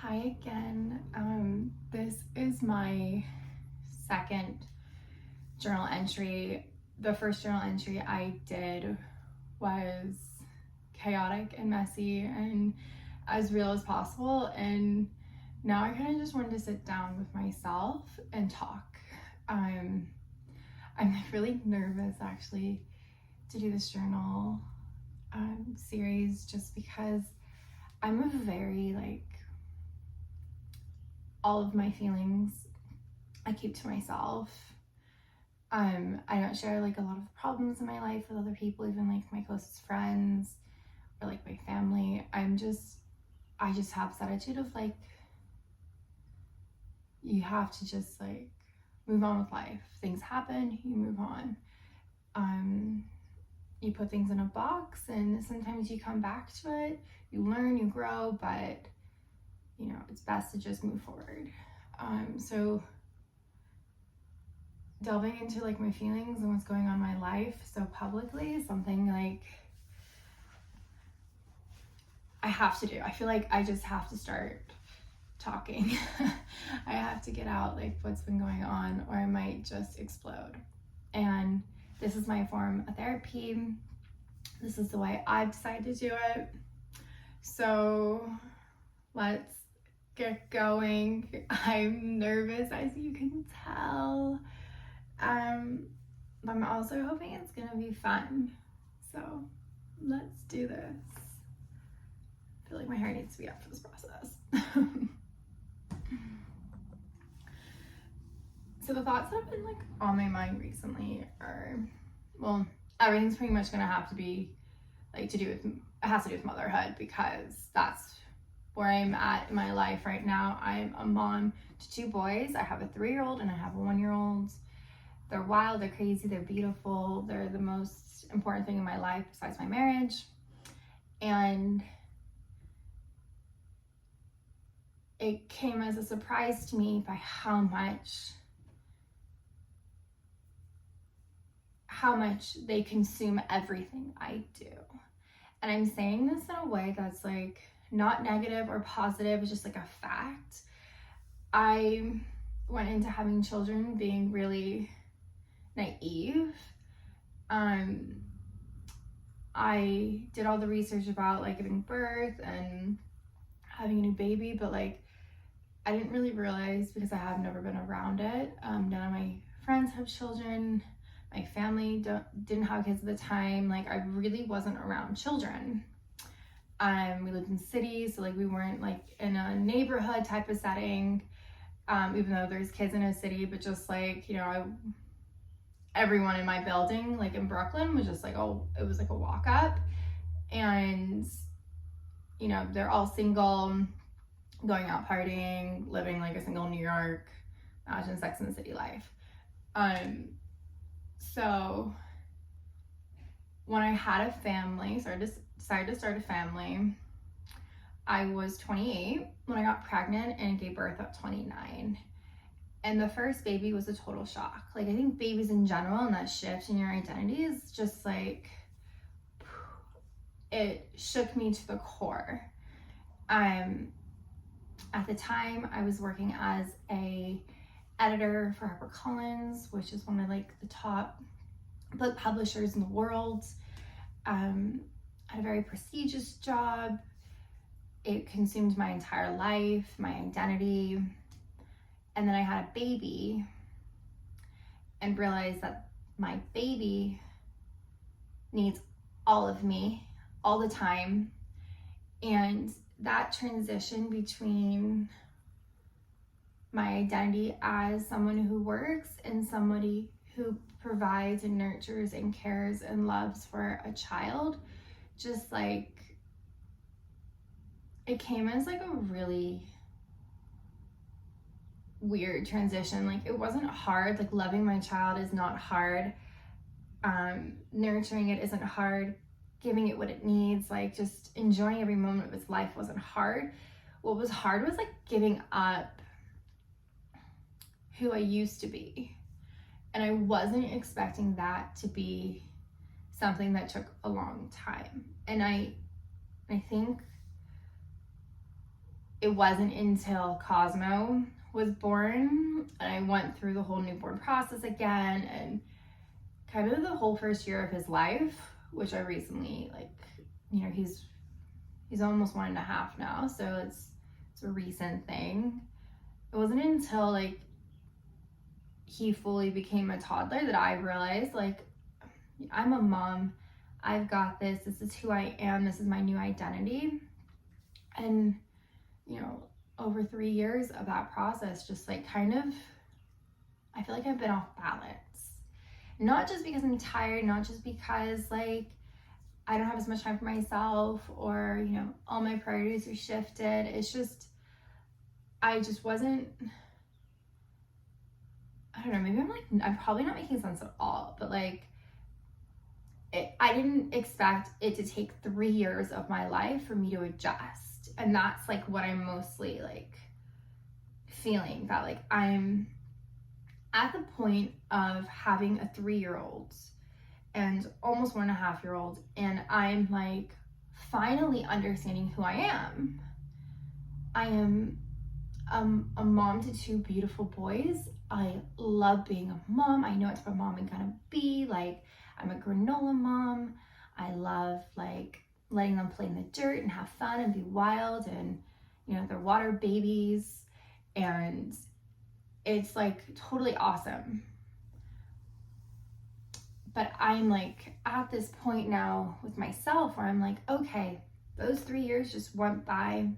Hi again. This is my second journal entry. The first journal entry I did was chaotic and messy and as real as possible. And now I kind of just wanted to sit down with myself and talk. I'm really nervous actually to do this journal series just because I'm a very all of my feelings I keep to myself. I don't share a lot of the problems in my life with other people, even my closest friends or my family. I just have this attitude of you have to just move on with life. Things happen, you move on. You put things in a box and sometimes you come back to it, you learn, you grow, but it's best to just move forward. So delving into my feelings and what's going on in my life so publicly is something I have to do. I feel I just have to start talking. I have to get out what's been going on or I might just explode. And this is my form of therapy. This is the way I've decided to do it. So let's get going. I'm nervous, as you can tell. But I'm also hoping it's gonna be fun. So let's do this. I feel my hair needs to be up for this process. So the thoughts that have been on my mind recently are, well, everything's pretty much gonna have to be it has to do with motherhood, because that's where I'm at in my life right now. I'm a mom to two boys. I have a 3-year-old and I have a 1-year-old. They're wild, they're crazy, they're beautiful. They're the most important thing in my life besides my marriage. And it came as a surprise to me by how much they consume everything I do. And I'm saying this in a way that's not negative or positive, it's just a fact. I went into having children being really naive. I did all the research about giving birth and having a new baby, but I didn't really realize, because I have never been around it. None of my friends have children. My family didn't have kids at the time. I really wasn't around children. We lived in cities, so we weren't in a neighborhood type of setting, even though there's kids in a city, but just everyone in my building, in Brooklyn, was just it was a walk up, and they're all single, going out partying, living a single New York, imagine Sex and the City life. So when I had a family, so I just decided to start a family, I was 28 when I got pregnant and gave birth at 29. And the first baby was a total shock. I think babies in general and that shift in your identity is just it shook me to the core. At the time, I was working as a editor for HarperCollins, which is one of the top book publishers in the world. I had a very prestigious job. It consumed my entire life, my identity. And then I had a baby and realized that my baby needs all of me all the time. And that transition between my identity as someone who works and somebody who provides and nurtures and cares and loves for a child, just it came as a really weird transition. It wasn't hard. Loving my child is not hard. Nurturing it isn't hard. Giving it what it needs, just enjoying every moment of its life wasn't hard. What was hard was giving up who I used to be. And I wasn't expecting that to be something that took a long time. And I think it wasn't until Cosmo was born and I went through the whole newborn process again, and kind of the whole first year of his life, which I recently, like, you know, he's almost 1.5 now, so it's a recent thing. It wasn't until like he fully became a toddler that I realized, like, I'm a mom, I've got this is who I am, this is my new identity. And you know, over 3 years of that process, just like kind of, I feel like I've been off balance. Not just because I'm tired, not just because like I don't have as much time for myself, or, you know, all my priorities are shifted. It's just, I just wasn't, I don't know, maybe I'm probably not making sense at all, but like, I didn't expect it to take 3 years of my life for me to adjust. And that's like what I'm mostly like feeling, that like I'm at the point of having a 3-year-old and almost 1.5-year-old, and I'm like finally understanding who I am. I am a mom to 2 beautiful boys. I love being a mom. I know it's what mom is gonna be. Like, I'm a granola mom. I love like letting them play in the dirt and have fun and be wild, and you know, they're water babies, and it's like totally awesome. But I'm like at this point now with myself where I'm like, okay, those 3 years just went by.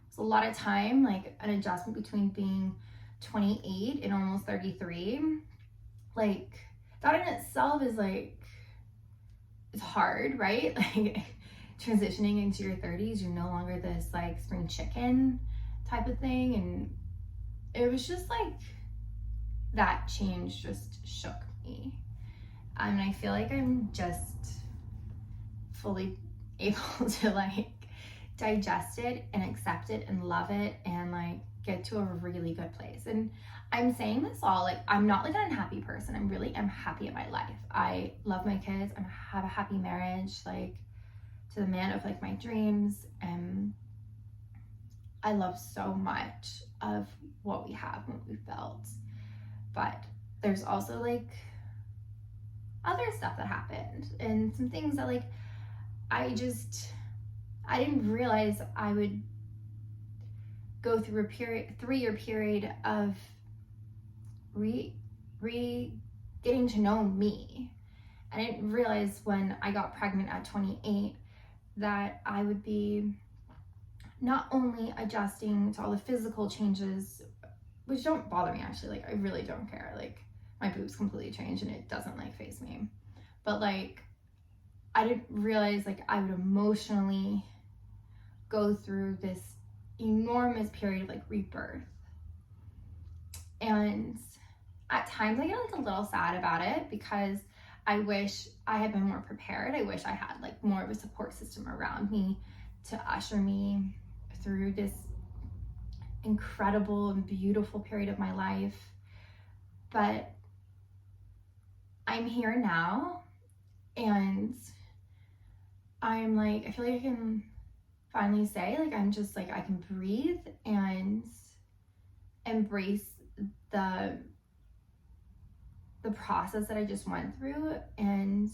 It's a lot of time, like an adjustment between being 28 and almost 33. Like, that in itself is like, it's hard, right? Like, transitioning into your 30s, you're no longer this like spring chicken type of thing. And it was just like, that change just shook me. And I feel like I'm just fully able to like digest it and accept it and love it and like get to a really good place. And I'm saying this all like, I'm not like an unhappy person. I'm happy in my life. I love my kids. I have a happy marriage, like to the man of like my dreams. And I love so much of what we have, what we built. But there's also like other stuff that happened and some things that like I didn't realize I would go through a 3-year period of getting to know me. I didn't realize when I got pregnant at 28 that I would be not only adjusting to all the physical changes, which don't bother me actually, like I really don't care, like my boobs completely changed and it doesn't like faze me, but like I didn't realize like I would emotionally go through this enormous period of like rebirth. And at times I get like a little sad about it because I wish I had been more prepared. I wish I had like more of a support system around me to usher me through this incredible and beautiful period of my life. But I'm here now, and I'm like, I feel like I can finally say, like, I'm just like, I can breathe and embrace the process that I just went through, and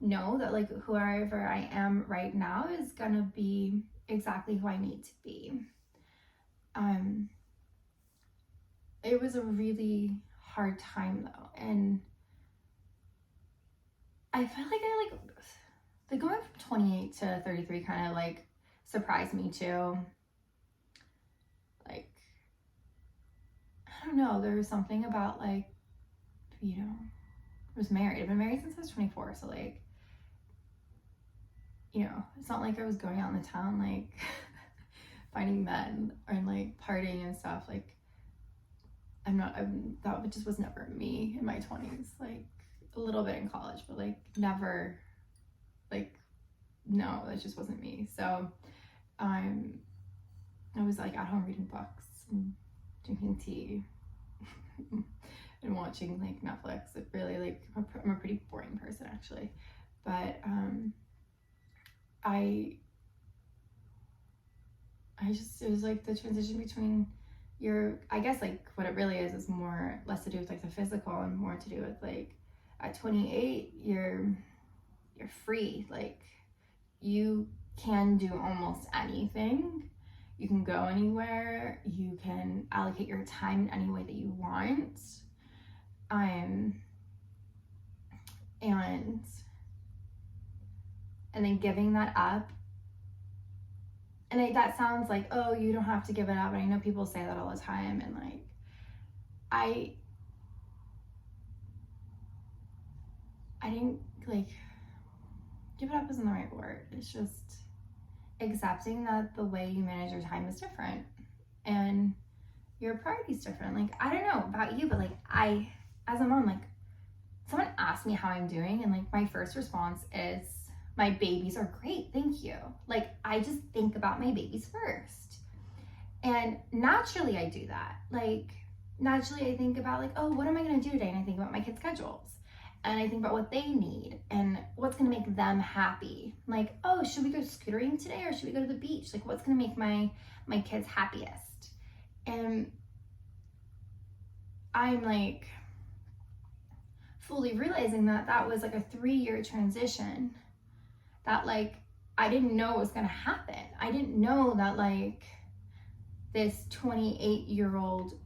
know that like whoever I am right now is gonna be exactly who I need to be. It was a really hard time though, and I feel like the going from 28 to 33 kind of like surprised me too. Like, I don't know, there was something about like, you know, I was married. I've been married since I was 24, so like, you know, it's not like I was going out in the town like finding men and like partying and stuff. Like, that just was never me in my 20s. Like, a little bit in college, but like never, like, no, that just wasn't me. So I was like at home reading books and drinking tea and watching like Netflix. It really like, I'm a pretty boring person actually, but I it was like the transition between I guess like what it really is more, less to do with like the physical and more to do with like at 28, you're free. Like you can do almost anything. You can go anywhere. You can allocate your time in any way that you want. And then giving that up. And that sounds like, oh, you don't have to give it up. And I know people say that all the time. And like, I didn't like, give it up isn't the right word. It's just accepting that the way you manage your time is different and your priorities different. Like, I don't know about you, but like as a mom, like someone asked me how I'm doing and like my first response is, my babies are great, thank you. Like, I just think about my babies first. And naturally I do that. Like, naturally I think about like, oh, what am I gonna do today? And I think about my kids' schedules. And I think about what they need and what's gonna make them happy. Like, oh, should we go scootering today or should we go to the beach? Like, what's gonna make my kids happiest? And I'm like fully realizing that was like a 3-year transition that like I didn't know was gonna happen. I didn't know that like this 28-year-old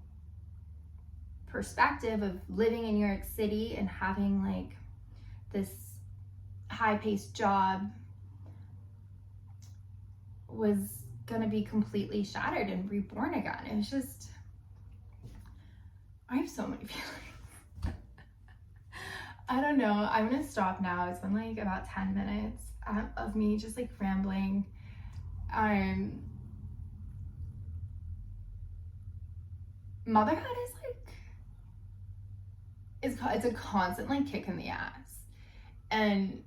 perspective of living in New York City and having like this high-paced job was gonna be completely shattered and reborn again. It was just, I have so many feelings. I don't know. I'm gonna stop now. It's been like about 10 minutes of me just like rambling. Motherhood is like, it's a constant like kick in the ass. And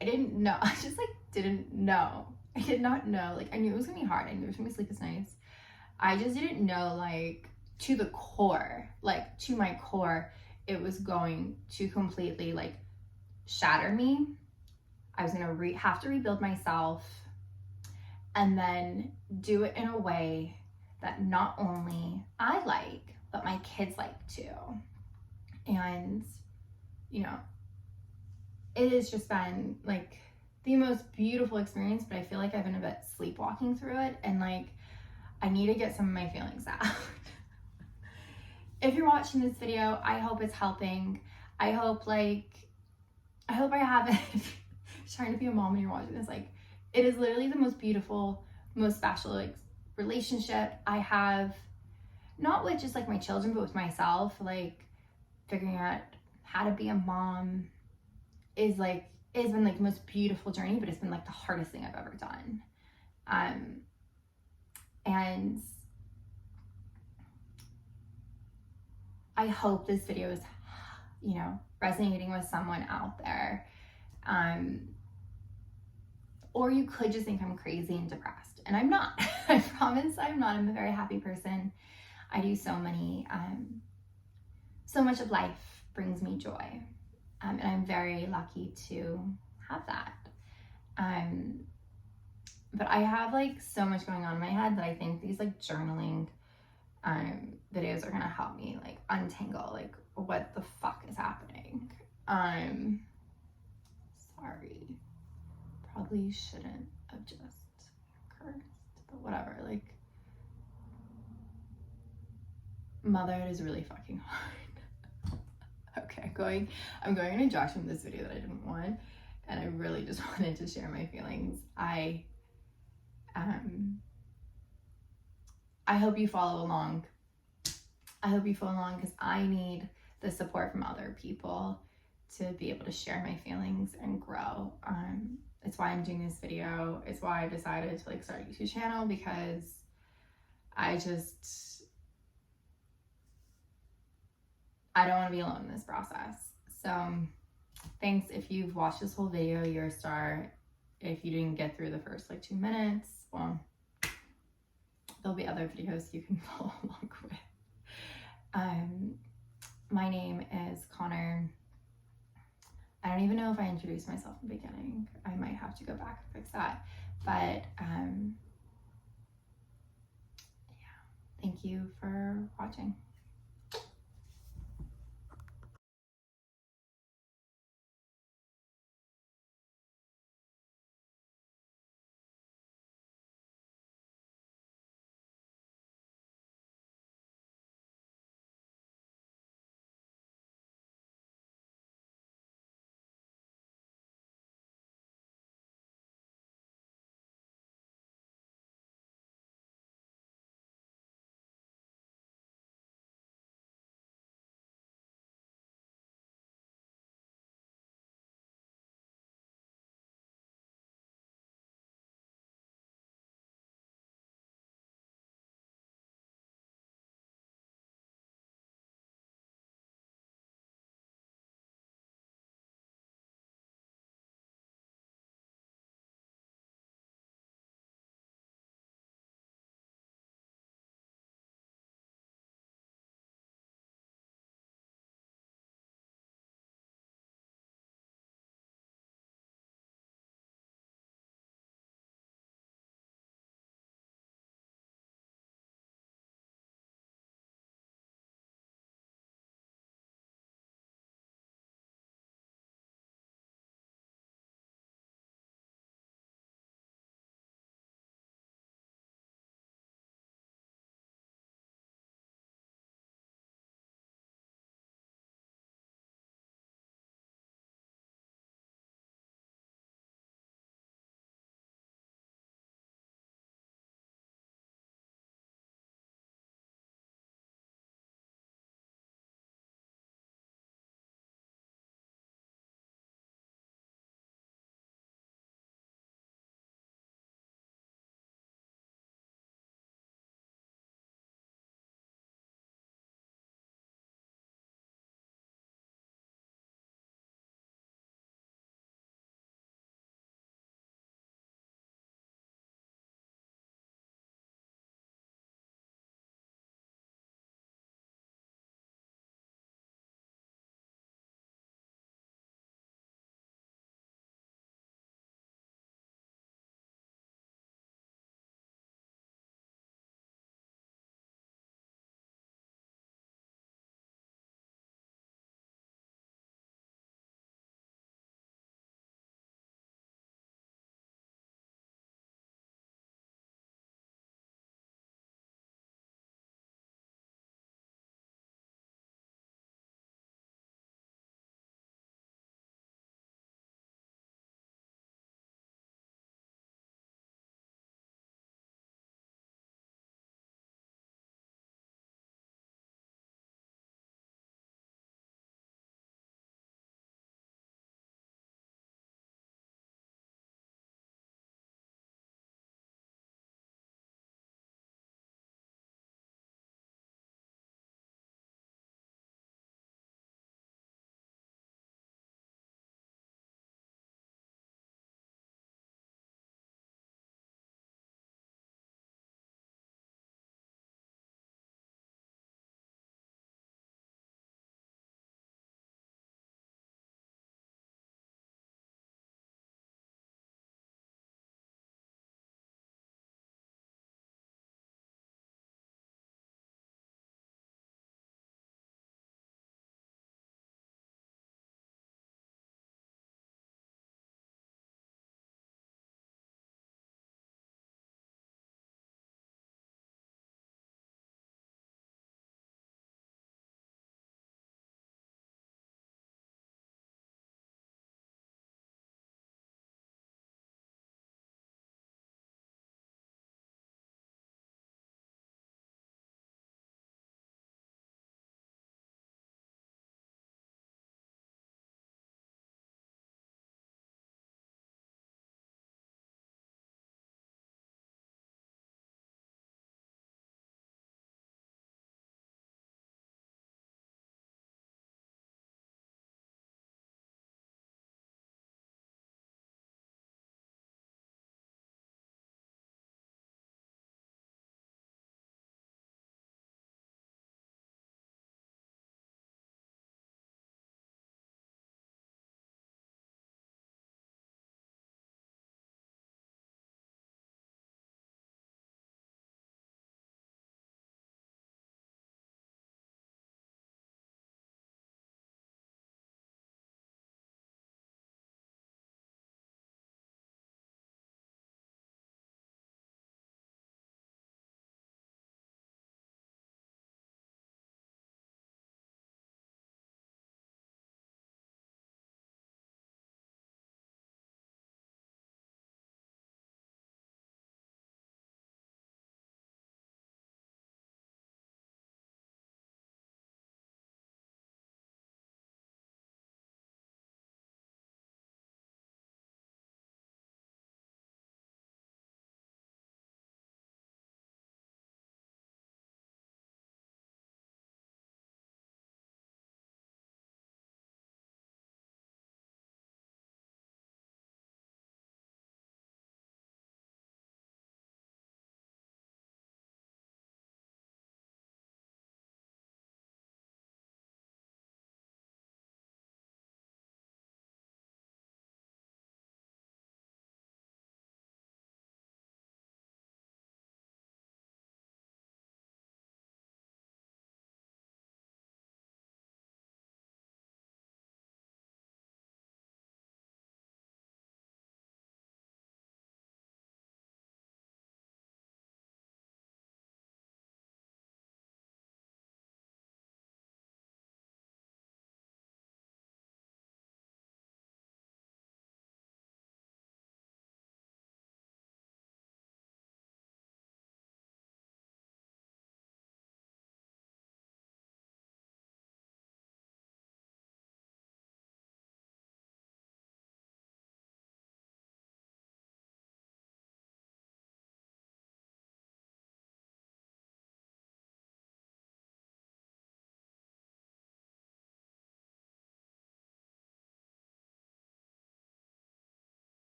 I didn't know. I just like didn't know. I did not know. Like, I knew it was gonna be hard. I knew it was gonna be sleepless nights. I just didn't know, like, to the core, like to my core, it was going to completely like shatter me. I was gonna have to rebuild myself and then do it in a way that not only I like, but my kids like too. And, you know, it has just been like the most beautiful experience, but I feel like I've been a bit sleepwalking through it and like I need to get some of my feelings out. If you're watching this video, I hope it's helping. I hope I haven't trying to be a mom when you're watching this. Like, it is literally the most beautiful, most special like relationship I have, not with just like my children, but with myself. Like, figuring out how to be a mom is like, it's been like the most beautiful journey, but it's been like the hardest thing I've ever done. And I hope this video is, you know, resonating with someone out there. Or you could just think I'm crazy and depressed, and I'm not. I promise I'm not. I'm a very happy person. I do so much of life brings me joy. And I'm very lucky to have that. But I have like so much going on in my head that I think these like journaling videos are gonna help me like untangle like what the fuck is happening. Sorry, probably shouldn't have just cursed, but whatever. Like, motherhood is really fucking hard. Okay, I'm going in a direction with this video that I didn't want, and I really just wanted to share my feelings. I hope you follow along. I hope you follow along because I need the support from other people to be able to share my feelings and grow. It's why I'm doing this video. It's why I decided to like start a YouTube channel, because I don't want to be alone in this process. So thanks if you've watched this whole video, you're a star. If you didn't get through the first like 2 minutes, well, there'll be other videos you can follow along with. My name is Connor. I don't even know if I introduced myself in the beginning. I might have to go back and fix that. But Thank you for watching.